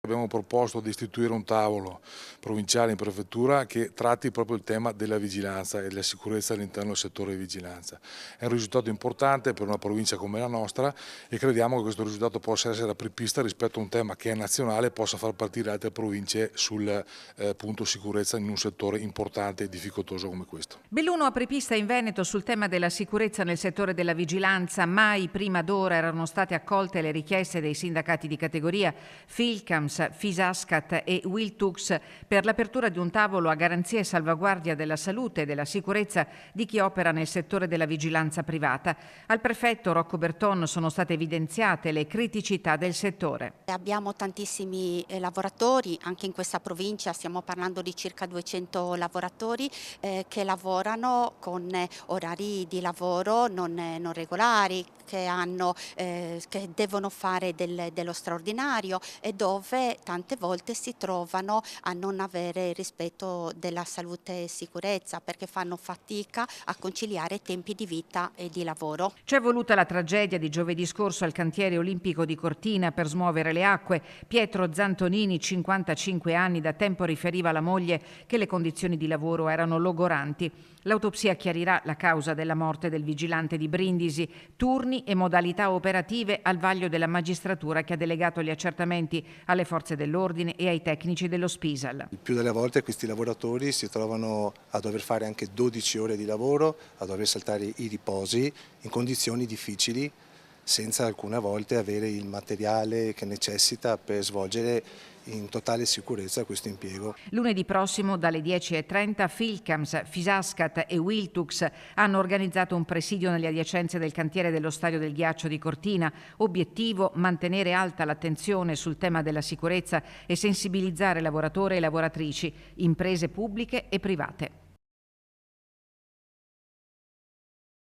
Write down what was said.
Abbiamo proposto di istituire un tavolo provinciale in prefettura che tratti proprio il tema della vigilanza e della sicurezza all'interno del settore di vigilanza. È un risultato importante per una provincia come la nostra e crediamo che questo risultato possa essere apripista rispetto a un tema che è nazionale e possa far partire altre province sul punto sicurezza in un settore importante e difficoltoso come questo. Belluno apripista in Veneto sul tema della sicurezza nel settore della vigilanza. Mai prima d'ora erano state accolte le richieste dei sindacati di categoria Filcams, Fisascat e Wiltux per l'apertura di un tavolo a garanzia e salvaguardia della salute e della sicurezza di chi opera nel settore della vigilanza privata. Al prefetto Rocco Berton sono state evidenziate le criticità del settore. Abbiamo tantissimi lavoratori, anche in questa provincia stiamo parlando di circa 200 lavoratori che lavorano con orari di lavoro non regolari, che devono fare dello straordinario e dove tante volte si trovano a non avere rispetto della salute e sicurezza perché fanno fatica a conciliare tempi di vita e di lavoro. C'è voluta la tragedia di giovedì scorso al cantiere olimpico di Cortina per smuovere le acque. Pietro Zantonini, 55 anni, da tempo riferiva alla moglie che le condizioni di lavoro erano logoranti. L'autopsia chiarirà la causa della morte del vigilante di Brindisi, turni e modalità operative al vaglio della magistratura che ha delegato gli accertamenti alle forze dell'ordine e ai tecnici dello Spisal. Il più delle volte questi lavoratori si trovano a dover fare anche 12 ore di lavoro, a dover saltare i riposi in condizioni difficili, senza alcune volte avere il materiale che necessita per svolgere in totale sicurezza questo impiego. Lunedì prossimo dalle 10:30 Filcams, Fisascat e Wiltux hanno organizzato un presidio nelle adiacenze del cantiere dello Stadio del Ghiaccio di Cortina. Obiettivo: mantenere alta l'attenzione sul tema della sicurezza e sensibilizzare lavoratori e lavoratrici, imprese pubbliche e private.